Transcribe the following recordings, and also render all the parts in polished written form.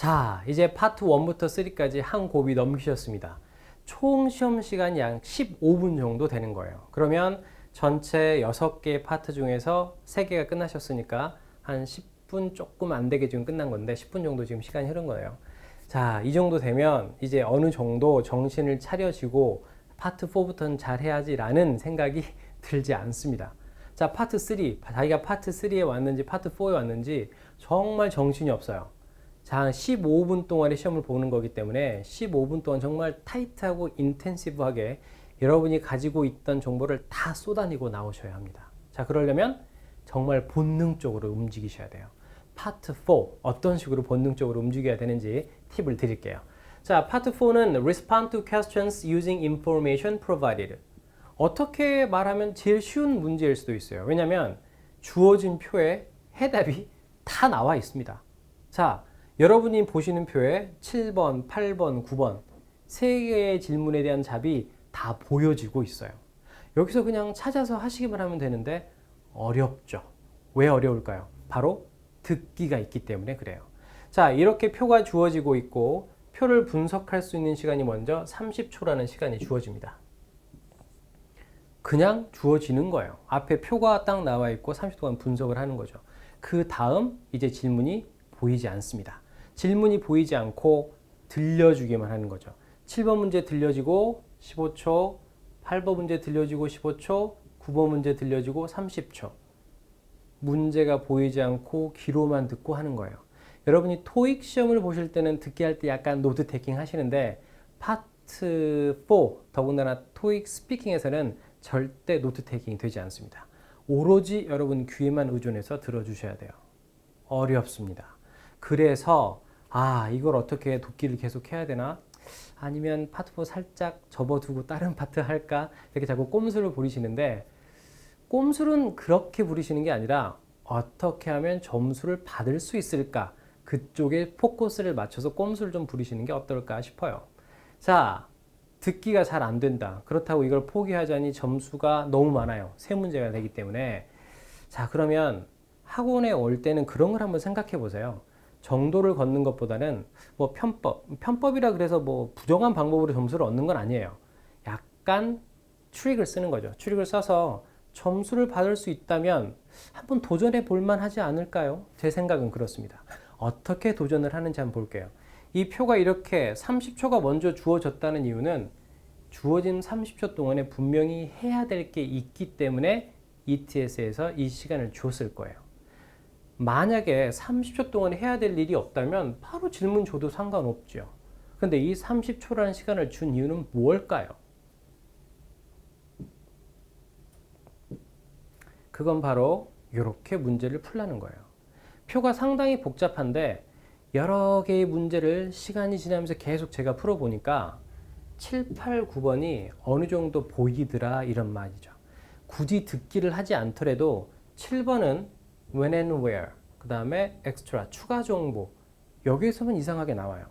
자, 이제 파트 1부터 3까지 한 곱이 넘기셨습니다. 총 시험 시간이 약 15분 정도 되는 거예요. 그러면 전체 6개의 파트 중에서 3개가 끝나셨으니까 한 10분 조금 안 되게 지금 끝난 건데 10분 정도 지금 시간이 흐른 거예요. 자, 이 정도 되면 이제 어느 정도 정신을 차려지고 파트 4부터는 잘해야지라는 생각이 들지 않습니다. 자, 파트 3, 자기가 파트 3에 왔는지 파트 4에 왔는지 정말 정신이 없어요. 자, 15분 동안의 시험을 보는 거기 때문에 15분 동안 정말 타이트하고 인텐시브하게 여러분이 가지고 있던 정보를 다 쏟아내고 나오셔야 합니다. 자, 그러려면 정말 본능적으로 움직이셔야 돼요. 파트 4, 어떤 식으로 본능적으로 움직여야 되는지 팁을 드릴게요. 자, 파트 4는 Respond to questions using information provided. 어떻게 말하면 제일 쉬운 문제일 수도 있어요. 왜냐하면 주어진 표에 해답이 다 나와 있습니다. 자, 여러분이 보시는 표에 7번, 8번, 9번 세 개의 질문에 대한 답이 다 보여지고 있어요. 여기서 그냥 찾아서 하시기만 하면 되는데 어렵죠. 왜 어려울까요? 바로 듣기가 있기 때문에 그래요. 자, 이렇게 표가 주어지고 있고 표를 분석할 수 있는 시간이 먼저 30초라는 시간이 주어집니다. 그냥 주어지는 거예요. 앞에 표가 딱 나와 있고 30초 동안 분석을 하는 거죠. 그 다음 이제 질문이 보이지 않습니다. 질문이 보이지 않고 들려주기만 하는 거죠. 7번 문제 들려지고 15초, 8번 문제 들려지고 15초, 9번 문제 들려지고 30초. 문제가 보이지 않고 귀로만 듣고 하는 거예요. 여러분이 토익 시험을 보실 때는 듣기 할 때 약간 노트 테이킹 하시는데 파트 4, 더군다나 토익 스피킹에서는 절대 노트 테이킹이 되지 않습니다. 오로지 여러분 귀에만 의존해서 들어주셔야 돼요. 어렵습니다. 그래서 이걸 어떻게 돕기를 계속 해야 되나? 아니면 파트 4 살짝 접어두고 다른 파트 할까? 이렇게 자꾸 꼼수를 부리시는데 꼼수는 그렇게 부리시는 게 아니라 어떻게 하면 점수를 받을 수 있을까? 그쪽에 포커스를 맞춰서 꼼수를 좀 부리시는 게 어떨까 싶어요. 자, 듣기가 잘 안 된다. 그렇다고 이걸 포기하자니 점수가 너무 많아요. 세 문제가 되기 때문에. 자, 그러면 학원에 올 때는 그런 걸 한번 생각해 보세요. 정도를 걷는 것보다는 뭐 편법이라 그래서 뭐 부정한 방법으로 점수를 얻는 건 아니에요. 약간 트릭을 쓰는 거죠. 트릭을 써서 점수를 받을 수 있다면 한번 도전해 볼 만하지 않을까요? 제 생각은 그렇습니다. 어떻게 도전을 하는지 한번 볼게요. 이 표가 이렇게 30초가 먼저 주어졌다는 이유는 주어진 30초 동안에 분명히 해야 될 게 있기 때문에 ETS에서 이 시간을 줬을 거예요. 만약에 30초 동안 해야 될 일이 없다면 바로 질문 줘도 상관없죠. 그런데 이 30초라는 시간을 준 이유는 무엇일까요? 그건 바로 이렇게 문제를 풀라는 거예요. 표가 상당히 복잡한데 여러 개의 문제를 시간이 지나면서 계속 제가 풀어보니까 7, 8, 9번이 어느 정도 보이더라 이런 말이죠. 굳이 듣기를 하지 않더라도 7번은 when and where, 그 다음에 extra, 추가 정보 여기에서만 이상하게 나와요.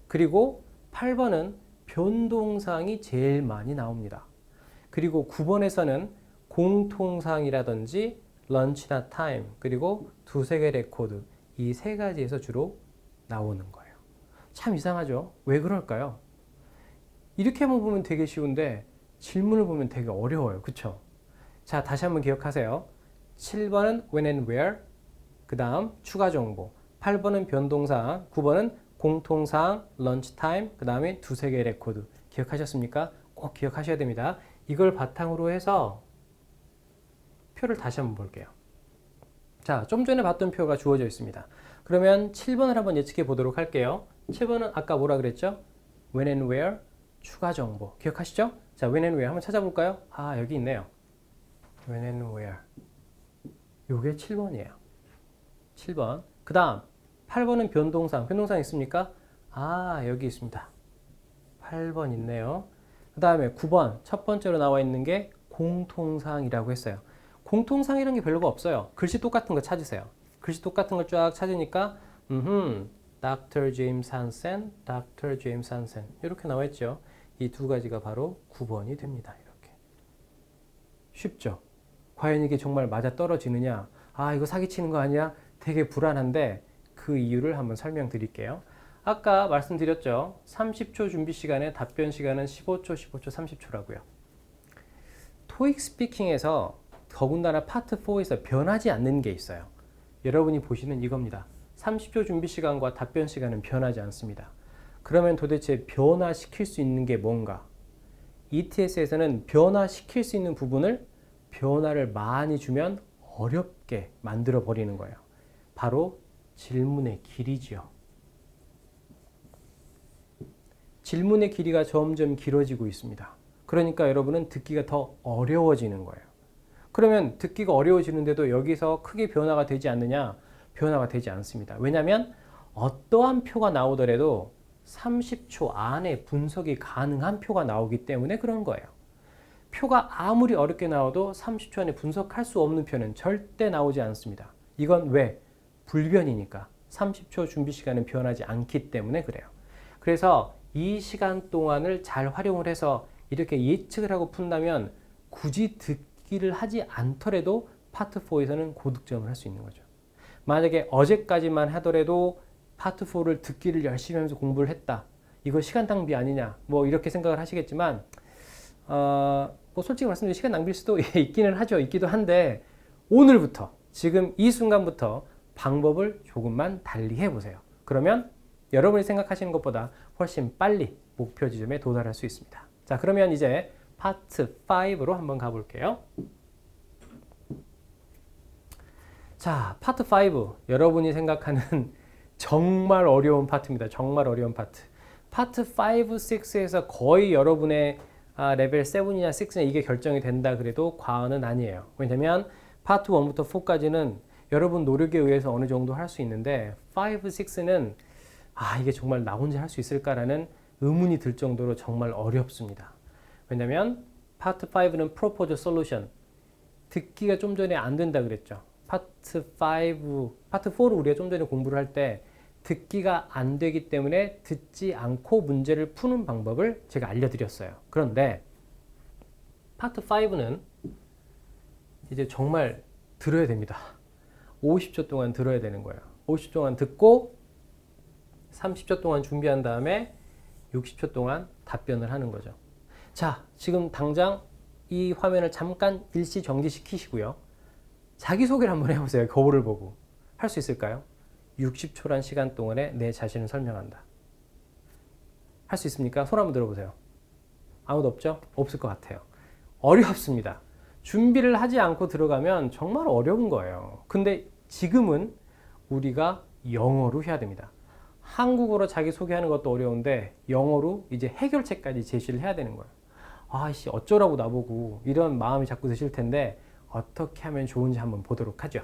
그리고 8번은 변동사항이 제일 많이 나옵니다. 그리고 9번에서는 공통사항이라든지 런치나 타임, 그리고 두세 개 레코드 이 세 가지에서 주로 나오는 거예요. 참 이상하죠? 왜 그럴까요? 이렇게만 보면 되게 쉬운데 질문을 보면 되게 어려워요. 그쵸? 자, 다시 한번 기억하세요. 7번은 when and where, 그 다음 추가 정보, 8번은 변동사항, 9번은 공통사항, 런치타임, 그 다음에 두세 개 레코드. 기억하셨습니까? 꼭 기억하셔야 됩니다. 이걸 바탕으로 해서 표를 다시 한번 볼게요. 자, 좀 전에 봤던 표가 주어져 있습니다. 그러면 7번을 한번 예측해 보도록 할게요. 7번은 아까 뭐라 그랬죠? when and where, 추가 정보. 기억하시죠? 자, when and where 한번 찾아볼까요? 여기 있네요. when and where. 요게 7번이에요. 7번. 그 다음 8번은 변동사항. 변동사항 있습니까? 여기 있습니다. 8번 있네요. 그 다음에 9번. 첫 번째로 나와 있는 게 공통사항이라고 했어요. 공통사항이라는 게 별로가 없어요. 글씨 똑같은 거 찾으세요. 글씨 똑같은 걸 쫙 찾으니까 Dr. James Hansen, Dr. James Hansen 이렇게 나와 있죠. 이 두 가지가 바로 9번이 됩니다. 이렇게. 쉽죠? 과연 이게 정말 맞아 떨어지느냐? 이거 사기치는 거 아니야? 되게 불안한데 그 이유를 한번 설명드릴게요. 아까 말씀드렸죠. 30초 준비 시간에 답변 시간은 15초, 15초, 30초라고요. 토익 스피킹에서 더군다나 파트 4에서 변하지 않는 게 있어요. 여러분이 보시는 이겁니다. 30초 준비 시간과 답변 시간은 변하지 않습니다. 그러면 도대체 변화시킬 수 있는 게 뭔가? ETS에서는 변화시킬 수 있는 부분을 변화를 많이 주면 어렵게 만들어 버리는 거예요. 바로 질문의 길이지요. 질문의 길이가 점점 길어지고 있습니다. 그러니까 여러분은 듣기가 더 어려워지는 거예요. 그러면 듣기가 어려워지는데도 여기서 크게 변화가 되지 않느냐? 변화가 되지 않습니다. 왜냐하면 어떠한 표가 나오더라도 30초 안에 분석이 가능한 표가 나오기 때문에 그런 거예요. 표가 아무리 어렵게 나와도 30초 안에 분석할 수 없는 표는 절대 나오지 않습니다. 이건 왜? 불변이니까. 30초 준비 시간은 변하지 않기 때문에 그래요. 그래서 이 시간 동안을 잘 활용을 해서 이렇게 예측을 하고 푼다면 굳이 듣기를 하지 않더라도 파트 4에서는 고득점을 할 수 있는 거죠. 만약에 어제까지만 하더라도 파트 4를 듣기를 열심히 하면서 공부를 했다. 이거 시간 낭비 아니냐? 뭐 이렇게 생각을 하시겠지만 뭐 솔직히 말씀드리면 시간 낭비일 수도 있기는 하죠. 있기도 한데 오늘부터 지금 이 순간부터 방법을 조금만 달리 해보세요. 그러면 여러분이 생각하시는 것보다 훨씬 빨리 목표 지점에 도달할 수 있습니다. 자, 그러면 이제 파트 5로 한번 가볼게요. 자, 파트 5. 여러분이 생각하는 정말 어려운 파트입니다. 정말 어려운 파트. 파트 5, 6에서 거의 여러분의 레벨 7이냐 6냐 이게 결정이 된다 그래도 과언은 아니에요. 왜냐면 파트 1부터 4까지는 여러분 노력에 의해서 어느 정도 할 수 있는데 5, 6는 이게 정말 나 혼자 할 수 있을까라는 의문이 들 정도로 정말 어렵습니다. 왜냐면 파트 5는 Propose Solution. 듣기가 좀 전에 안 된다 그랬죠. 파트 4를 우리가 좀 전에 공부를 할 때 듣기가 안 되기 때문에 듣지 않고 문제를 푸는 방법을 제가 알려드렸어요. 그런데 파트 5는 이제 정말 들어야 됩니다. 50초 동안 들어야 되는 거예요. 50초 동안 듣고 30초 동안 준비한 다음에 60초 동안 답변을 하는 거죠. 자, 지금 당장 이 화면을 잠깐 일시 정지시키시고요. 자기소개를 한번 해보세요. 거울을 보고. 할 수 있을까요? 60초란 시간 동안에 내 자신을 설명한다. 할 수 있습니까? 손 한번 들어보세요. 아무도 없죠? 없을 것 같아요. 어렵습니다. 준비를 하지 않고 들어가면 정말 어려운 거예요. 근데 지금은 우리가 영어로 해야 됩니다. 한국어로 자기소개하는 것도 어려운데 영어로 이제 해결책까지 제시를 해야 되는 거예요. 아이씨 어쩌라고 나보고 이런 마음이 자꾸 드실 텐데 어떻게 하면 좋은지 한번 보도록 하죠.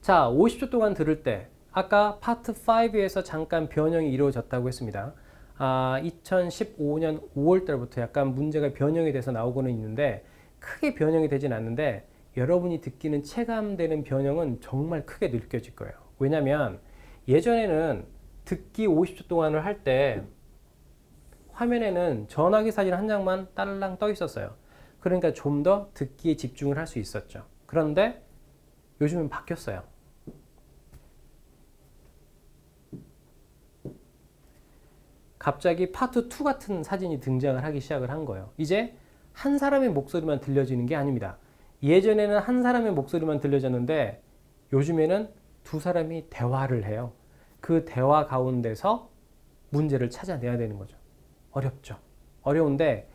자, 50초 동안 들을 때 아까 파트 5에서 잠깐 변형이 이루어졌다고 했습니다. 2015년 5월 달부터 약간 문제가 변형이 돼서 나오고는 있는데 크게 변형이 되진 않는데 여러분이 듣기는 체감되는 변형은 정말 크게 느껴질 거예요. 왜냐면 예전에는 듣기 50초 동안을 할 때 화면에는 전화기 사진 한 장만 딸랑 떠 있었어요. 그러니까 좀 더 듣기에 집중을 할 수 있었죠. 그런데 요즘은 바뀌었어요. 갑자기 파트 2 같은 사진이 등장을 하기 시작을 한 거예요. 이제 한 사람의 목소리만 들려지는 게 아닙니다. 예전에는 한 사람의 목소리만 들려졌는데 요즘에는 두 사람이 대화를 해요. 그 대화 가운데서 문제를 찾아내야 되는 거죠. 어렵죠. 어려운데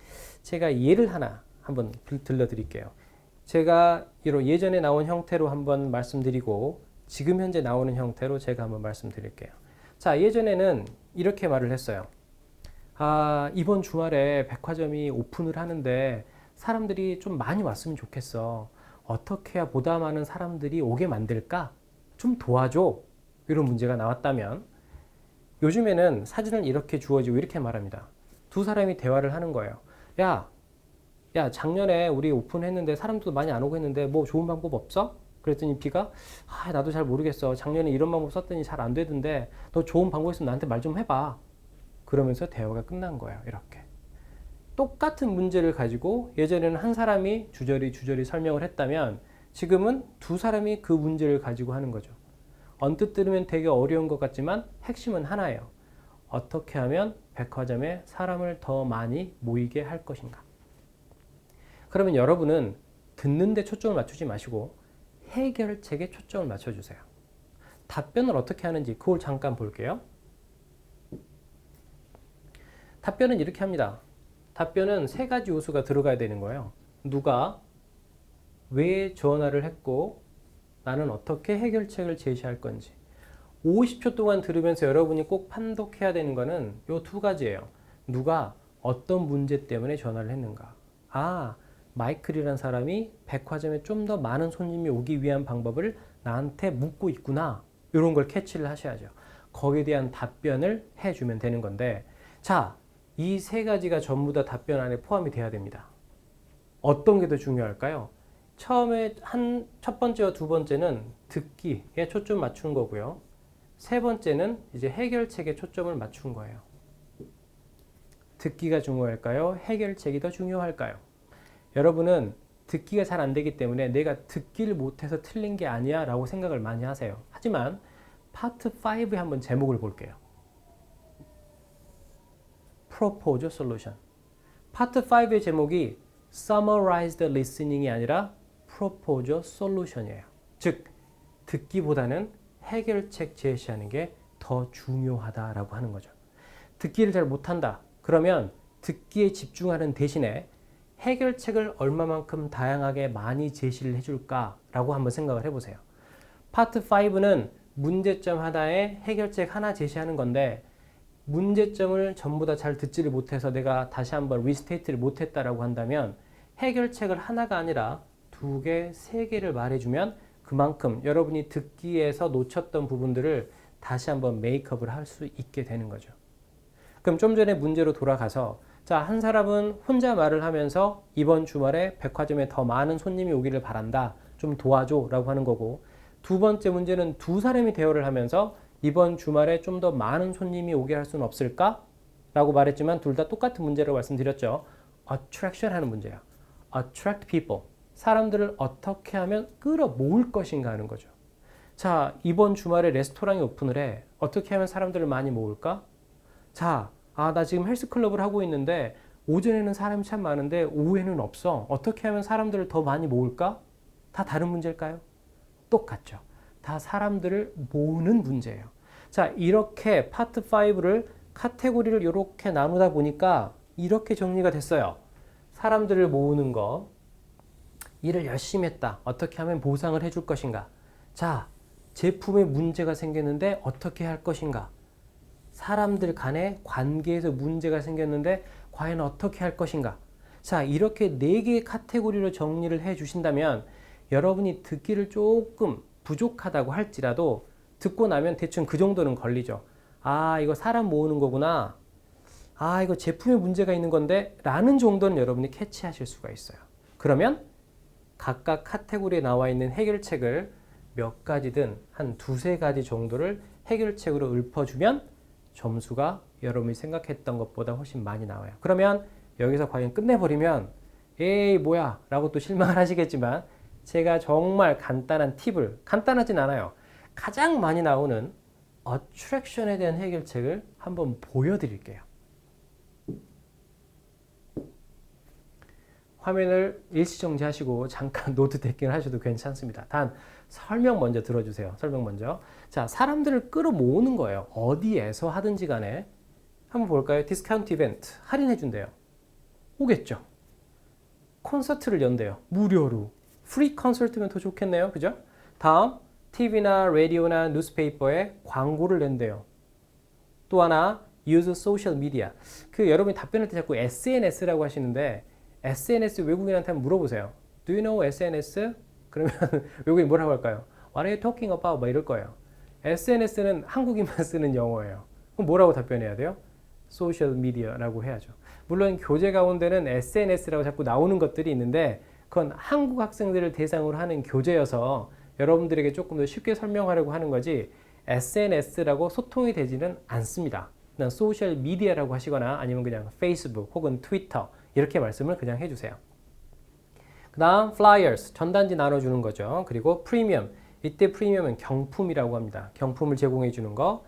제가 예를 하나 한번 들려드릴게요. 제가 예전에 나온 형태로 한번 말씀드리고 지금 현재 나오는 형태로 제가 한번 말씀드릴게요. 자, 예전에는 이렇게 말을 했어요. 이번 주말에 백화점이 오픈을 하는데 사람들이 좀 많이 왔으면 좋겠어. 어떻게 해야 보다 많은 사람들이 오게 만들까? 좀 도와줘. 이런 문제가 나왔다면 요즘에는 사진을 이렇게 주어지고 이렇게 말합니다. 두 사람이 대화를 하는 거예요. 야, 작년에 우리 오픈했는데 사람들도 많이 안 오고 했는데 뭐 좋은 방법 없어? 그랬더니 B가 나도 잘 모르겠어. 작년에 이런 방법 썼더니 잘 안 되던데 너 좋은 방법 있으면 나한테 말 좀 해봐. 그러면서 대화가 끝난 거예요. 이렇게. 똑같은 문제를 가지고 예전에는 한 사람이 주저리 설명을 했다면 지금은 두 사람이 그 문제를 가지고 하는 거죠. 언뜻 들으면 되게 어려운 것 같지만 핵심은 하나예요. 어떻게 하면 백화점에 사람을 더 많이 모이게 할 것인가. 그러면 여러분은 듣는 데 초점을 맞추지 마시고 해결책에 초점을 맞춰주세요. 답변을 어떻게 하는지 그걸 잠깐 볼게요. 답변은 이렇게 합니다. 답변은 세 가지 요소가 들어가야 되는 거예요. 누가, 왜 전화를 했고, 나는 어떻게 해결책을 제시할 건지. 50초 동안 들으면서 여러분이 꼭 판독해야 되는 거는 요 두 가지예요. 누가 어떤 문제 때문에 전화를 했는가. 아, 마이클이라는 사람이 백화점에 좀 더 많은 손님이 오기 위한 방법을 나한테 묻고 있구나. 이런 걸 캐치를 하셔야죠. 거기에 대한 답변을 해주면 되는 건데, 자, 이 세 가지가 전부 다 답변 안에 포함이 돼야 됩니다. 어떤 게 더 중요할까요? 처음에 첫 번째와 두 번째는 듣기에 초점 맞추는 거고요. 세 번째는 이제 해결책에 초점을 맞춘 거예요. 듣기가 중요할까요? 해결책이 더 중요할까요? 여러분은 듣기가 잘 안 되기 때문에 내가 듣기를 못해서 틀린 게 아니야 라고 생각을 많이 하세요. 하지만 파트 5의 한번 제목을 볼게요. Propose Solution. 파트 5의 제목이 Summarized Listening이 아니라 Propose Solution이에요. 즉, 듣기보다는 해결책 제시하는 게 더 중요하다라고 하는 거죠. 듣기를 잘 못한다. 그러면 듣기에 집중하는 대신에 해결책을 얼마만큼 다양하게 많이 제시를 해줄까라고 한번 생각을 해보세요. 파트 5는 문제점 하나에 해결책 하나 제시하는 건데 문제점을 전부 다 잘 듣지를 못해서 내가 다시 한번 리스테이트를 못했다라고 한다면 해결책을 하나가 아니라 두 개, 세 개를 말해주면 그만큼 여러분이 듣기에서 놓쳤던 부분들을 다시 한번 메이크업을 할 수 있게 되는 거죠. 그럼 좀 전에 문제로 돌아가서 자, 한 사람은 혼자 말을 하면서 이번 주말에 백화점에 더 많은 손님이 오기를 바란다. 좀 도와줘 라고 하는 거고 두 번째 문제는 두 사람이 대화를 하면서 이번 주말에 좀 더 많은 손님이 오게 할 수는 없을까? 라고 말했지만 둘 다 똑같은 문제라고 말씀드렸죠. attraction 하는 문제예요. attract people. 사람들을 어떻게 하면 끌어모을 것인가 하는 거죠. 자, 이번 주말에 레스토랑이 오픈을 해. 어떻게 하면 사람들을 많이 모을까? 자, 나 지금 헬스클럽을 하고 있는데 오전에는 사람이 참 많은데 오후에는 없어. 어떻게 하면 사람들을 더 많이 모을까? 다 다른 문제일까요? 똑같죠. 다 사람들을 모으는 문제예요. 자, 이렇게 파트 5를 카테고리를 이렇게 나누다 보니까 이렇게 정리가 됐어요. 사람들을 모으는 거, 일을 열심히 했다. 어떻게 하면 보상을 해줄 것인가? 자, 제품에 문제가 생겼는데 어떻게 할 것인가? 사람들 간의 관계에서 문제가 생겼는데 과연 어떻게 할 것인가? 자, 이렇게 4개의 카테고리로 정리를 해 주신다면 여러분이 듣기를 조금 부족하다고 할지라도 듣고 나면 대충 그 정도는 걸리죠. 아, 이거 사람 모으는 거구나. 아, 이거 제품에 문제가 있는 건데 라는 정도는 여러분이 캐치하실 수가 있어요. 그러면 각각 카테고리에 나와 있는 해결책을 몇 가지든 한 두세 가지 정도를 해결책으로 읊어주면 점수가 여러분이 생각했던 것보다 훨씬 많이 나와요. 그러면 여기서 과연 끝내버리면 에이 뭐야 라고 또 실망을 하시겠지만 제가 정말 간단한 팁을, 간단하진 않아요. 가장 많이 나오는 attraction에 대한 해결책을 한번 보여드릴게요. 화면을 일시정지하시고 잠깐 노트 테이킹을 하셔도 괜찮습니다. 단 설명 먼저 들어주세요. 설명 먼저. 자, 사람들을 끌어모으는 거예요. 어디에서 하든지 간에. 한번 볼까요? 디스카운트 이벤트. 할인해 준대요. 오겠죠. 콘서트를 연대요. 무료로. 프리 콘서트면 더 좋겠네요. 그죠? 다음, TV나 라디오나 뉴스페이퍼에 광고를 낸대요. 또 하나, use social media. 여러분이 답변할 때 자꾸 SNS라고 하시는데 SNS 외국인한테 한번 물어보세요. Do you know SNS? 그러면 외국인이 뭐라고 할까요? What are you talking about? 막 이럴 거예요. SNS는 한국인만 쓰는 영어예요. 그럼 뭐라고 답변해야 돼요? 소셜 미디어라고 해야죠. 물론 교재 가운데는 SNS라고 자꾸 나오는 것들이 있는데 그건 한국 학생들을 대상으로 하는 교재여서 여러분들에게 조금 더 쉽게 설명하려고 하는 거지 SNS라고 소통이 되지는 않습니다. 그냥 소셜 미디어라고 하시거나 아니면 그냥 페이스북 혹은 트위터 이렇게 말씀을 그냥 해주세요. 그 다음 flyers, 전단지 나눠주는 거죠. 그리고 프리미엄, 이때 프리미엄은 경품이라고 합니다. 경품을 제공해 주는 거.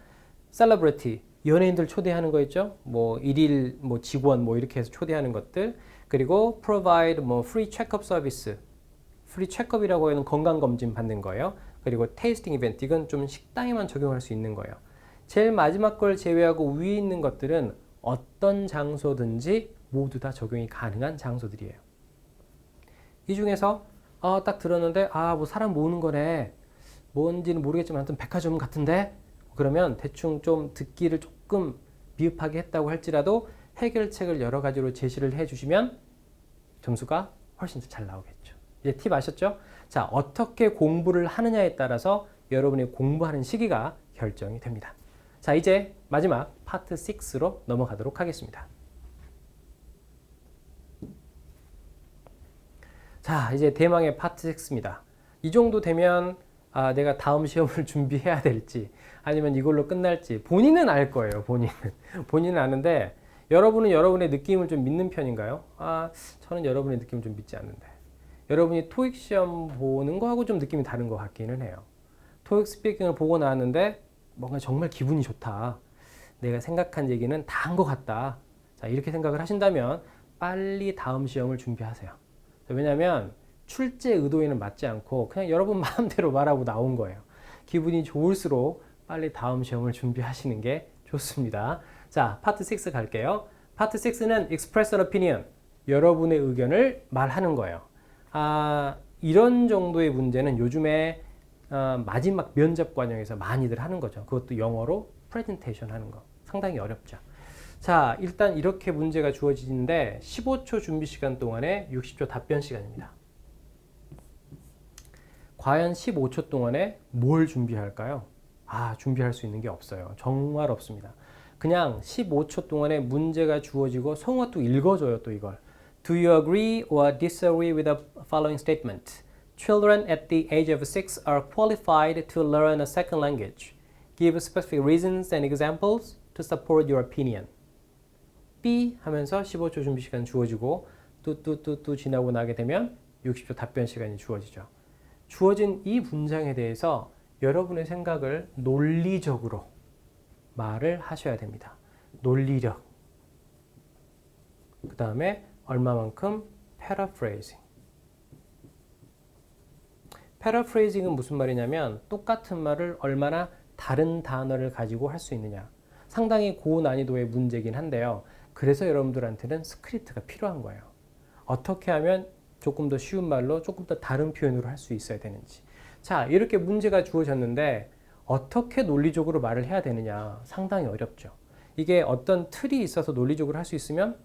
celebrity, 연예인들 초대하는 거 있죠. 뭐 일일 뭐 직원 뭐 이렇게 해서 초대하는 것들. 그리고 provide 뭐 free checkup service, free checkup이라고 하는 건강 검진 받는 거예요. 그리고 tasting event, 이건 좀 식당에만 적용할 수 있는 거예요. 제일 마지막 걸 제외하고 위에 있는 것들은 어떤 장소든지 모두 다 적용이 가능한 장소들이에요. 이 중에서 딱 들었는데 뭐 사람 모으는 거네. 뭔지는 모르겠지만 하여튼 백화점 같은데? 그러면 대충 좀 듣기를 조금 미흡하게 했다고 할지라도 해결책을 여러 가지로 제시를 해주시면 점수가 훨씬 더 잘 나오겠죠. 이제 팁 아셨죠? 자, 어떻게 공부를 하느냐에 따라서 여러분이 공부하는 시기가 결정이 됩니다. 자, 이제 마지막 파트 6로 넘어가도록 하겠습니다. 자, 이제 대망의 파트 6입니다. 이 정도 되면 내가 다음 시험을 준비해야 될지 아니면 이걸로 끝날지 본인은 알 거예요. 본인은 아는데 여러분은 여러분의 느낌을 좀 믿는 편인가요? 저는 여러분의 느낌을 좀 믿지 않는데 여러분이 토익 시험 보는 거하고 좀 느낌이 다른 것 같기는 해요. 토익 스피킹을 보고 나왔는데 뭔가 정말 기분이 좋다. 내가 생각한 얘기는 다 한 것 같다. 자, 이렇게 생각을 하신다면 빨리 다음 시험을 준비하세요. 왜냐하면 출제 의도에는 맞지 않고 그냥 여러분 마음대로 말하고 나온 거예요. 기분이 좋을수록 빨리 다음 시험을 준비하시는 게 좋습니다. 자, 파트 6 갈게요. 파트 6는 express an opinion. 여러분의 의견을 말하는 거예요. 이런 정도의 문제는 요즘에 마지막 면접 과정에서 많이들 하는 거죠. 그것도 영어로 프레젠테이션 하는 거. 상당히 어렵죠. 자, 일단 이렇게 문제가 주어지는데 15초 준비 시간 동안에 60초 답변 시간입니다. 과연 15초 동안에 뭘 준비할까요? 준비할 수 있는 게 없어요. 정말 없습니다. 그냥 15초 동안에 문제가 주어지고 성화도 읽어줘요, 또 이걸. Do you agree or disagree with the following statement? Children at the age of 6 are qualified to learn a second language. Give specific reasons and examples to support your opinion. B 하면서 15초 준비 시간 주어지고 뚜뚜뚜뚜 지나고 나게 되면 60초 답변 시간이 주어지죠. 주어진 이 문장에 대해서 여러분의 생각을 논리적으로 말을 하셔야 됩니다. 논리력. 그 다음에 얼마만큼 paraphrasing. paraphrasing은 무슨 말이냐면 똑같은 말을 얼마나 다른 단어를 가지고 할 수 있느냐. 상당히 고난이도의 문제긴 한데요. 그래서 여러분들한테는 스크립트가 필요한 거예요. 어떻게 하면 조금 더 쉬운 말로 조금 더 다른 표현으로 할 수 있어야 되는지. 자, 이렇게 문제가 주어졌는데 어떻게 논리적으로 말을 해야 되느냐. 상당히 어렵죠. 이게 어떤 틀이 있어서 논리적으로 할 수 있으면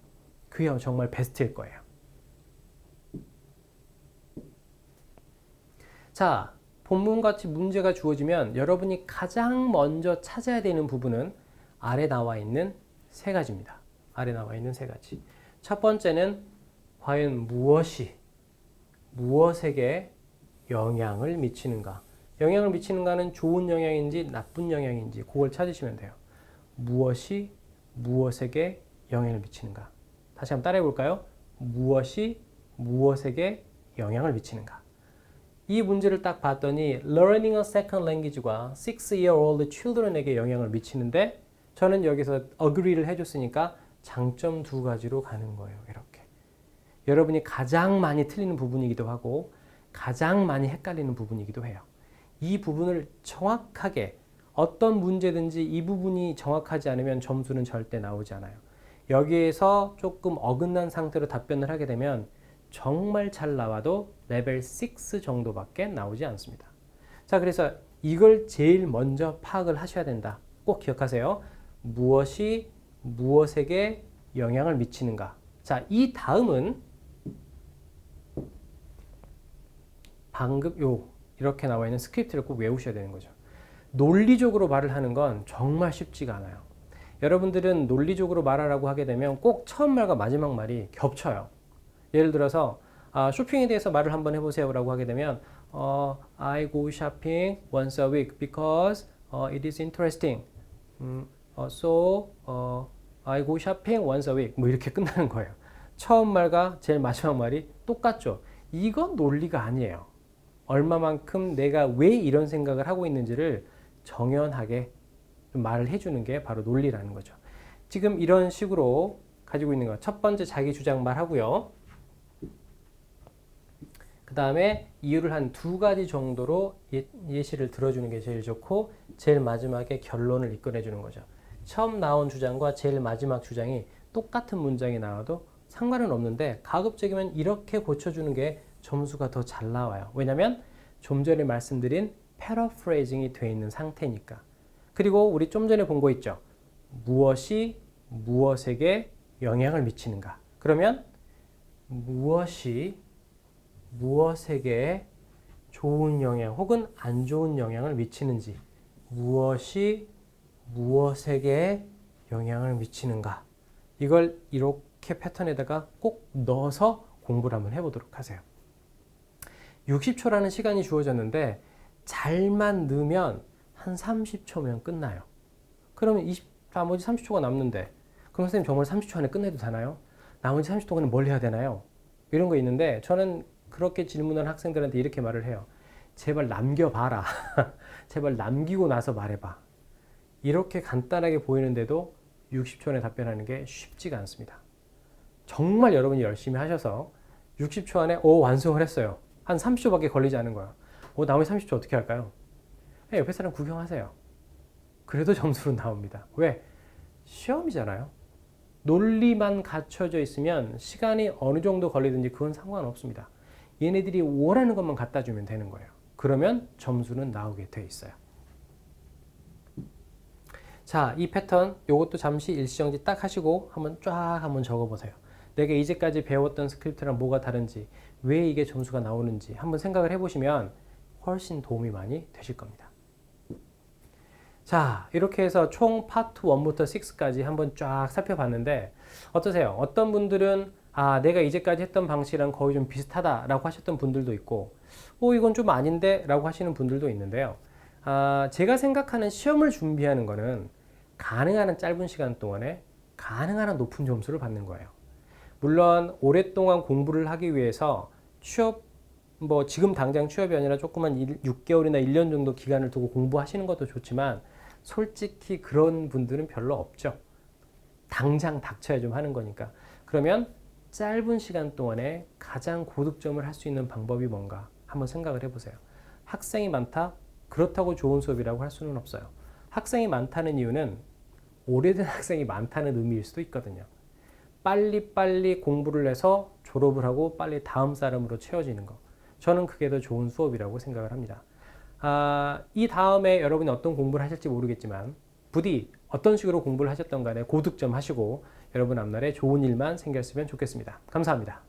그게 정말 베스트일 거예요. 자, 본문같이 문제가 주어지면 여러분이 가장 먼저 찾아야 되는 부분은 아래 나와 있는 세 가지입니다. 아래 나와 있는 세 가지. 첫 번째는 과연 무엇에게 영향을 미치는가. 영향을 미치는가는 좋은 영향인지 나쁜 영향인지 그걸 찾으시면 돼요. 무엇이 무엇에게 영향을 미치는가. 다시 한번 따라해 볼까요? 무엇이 무엇에게 영향을 미치는가. 이 문제를 딱 봤더니 learning a second language과 6-year-old children에게 영향을 미치는데 저는 여기서 agree를 해줬으니까 장점 두 가지로 가는 거예요. 이렇게. 여러분이 가장 많이 틀리는 부분이기도 하고 가장 많이 헷갈리는 부분이기도 해요. 이 부분을 정확하게 어떤 문제든지 이 부분이 정확하지 않으면 점수는 절대 나오지 않아요. 여기에서 조금 어긋난 상태로 답변을 하게 되면 정말 잘 나와도 레벨 6 정도밖에 나오지 않습니다. 자, 그래서 이걸 제일 먼저 파악을 하셔야 된다. 꼭 기억하세요. 무엇이 무엇에게 영향을 미치는가. 자, 이 다음은 방금 이렇게 나와 있는 스크립트를 꼭 외우셔야 되는 거죠. 논리적으로 말을 하는 건 정말 쉽지가 않아요. 여러분들은 논리적으로 말하라고 하게 되면 꼭 처음 말과 마지막 말이 겹쳐요. 예를 들어서 쇼핑에 대해서 말을 한번 해보세요 라고 하게 되면 I go shopping once a week because it is interesting. So I go shopping once a week. 뭐 이렇게 끝나는 거예요. 처음 말과 제일 마지막 말이 똑같죠. 이건 논리가 아니에요. 얼마만큼 내가 왜 이런 생각을 하고 있는지를 정연하게 좀 말을 해주는 게 바로 논리라는 거죠. 지금 이런 식으로 가지고 있는 거. 첫 번째 자기 주장 말하고요. 그 다음에 이유를 한 두 가지 정도로 예시를 들어주는 게 제일 좋고 제일 마지막에 결론을 이끌어주는 거죠. 처음 나온 주장과 제일 마지막 주장이 똑같은 문장이 나와도 상관은 없는데 가급적이면 이렇게 고쳐주는 게 점수가 더 잘 나와요. 왜냐하면 좀 전에 말씀드린 패러프레이징이 되어 있는 상태니까. 그리고 우리 좀 전에 본 거 있죠. 무엇이 무엇에게 영향을 미치는가. 그러면 무엇이 무엇에게 좋은 영향 혹은 안 좋은 영향을 미치는지, 무엇이 무엇에게 영향을 미치는가, 이걸 이렇게 패턴에다가 꼭 넣어서 공부를 한번 해보도록 하세요. 60초라는 시간이 주어졌는데 잘만 넣으면 한 30초면 끝나요. 그러면 나머지 30초가 남는데 그럼 선생님 정말 30초 안에 끝내도 되나요? 나머지 30초 동안은 뭘 해야 되나요? 이런 거 있는데 저는 그렇게 질문하는 학생들한테 이렇게 말을 해요. 제발 남겨봐라. 제발 남기고 나서 말해봐. 이렇게 간단하게 보이는데도 60초 안에 답변하는 게 쉽지가 않습니다. 정말 여러분이 열심히 하셔서 60초 안에 완성을 했어요. 한 30초밖에 걸리지 않은 거야. 나머지 30초 어떻게 할까요? 옆에 사람 구경하세요. 그래도 점수는 나옵니다. 왜? 시험이잖아요. 논리만 갖춰져 있으면 시간이 어느 정도 걸리든지 그건 상관없습니다. 얘네들이 원하는 것만 갖다 주면 되는 거예요. 그러면 점수는 나오게 돼 있어요. 자, 이 패턴 요것도 잠시 일시정지 딱 하시고 한번 적어보세요. 내가 이제까지 배웠던 스크립트랑 뭐가 다른지, 왜 이게 점수가 나오는지 한번 생각을 해보시면 훨씬 도움이 많이 되실 겁니다. 자, 이렇게 해서 총 파트 1부터 6까지 한번 쫙 살펴봤는데 어떠세요? 어떤 분들은 내가 이제까지 했던 방식이랑 거의 좀 비슷하다라고 하셨던 분들도 있고 이건 좀 아닌데 라고 하시는 분들도 있는데요. 제가 생각하는 시험을 준비하는 거는 가능한 한 짧은 시간 동안에 가능한 한 높은 점수를 받는 거예요. 물론 오랫동안 공부를 하기 위해서 취업, 지금 당장 취업이 아니라 조금만 6개월이나 1년 정도 기간을 두고 공부하시는 것도 좋지만 솔직히 그런 분들은 별로 없죠. 당장 닥쳐야 좀 하는 거니까. 그러면 짧은 시간 동안에 가장 고득점을 할 수 있는 방법이 뭔가 한번 생각을 해보세요. 학생이 많다? 그렇다고 좋은 수업이라고 할 수는 없어요. 학생이 많다는 이유는 오래된 학생이 많다는 의미일 수도 있거든요. 빨리빨리 공부를 해서 졸업을 하고 빨리 다음 사람으로 채워지는 거. 저는 그게 더 좋은 수업이라고 생각을 합니다. 이 다음에 여러분이 어떤 공부를 하실지 모르겠지만 부디 어떤 식으로 공부를 하셨던 간에 고득점 하시고 여러분 앞날에 좋은 일만 생겼으면 좋겠습니다. 감사합니다.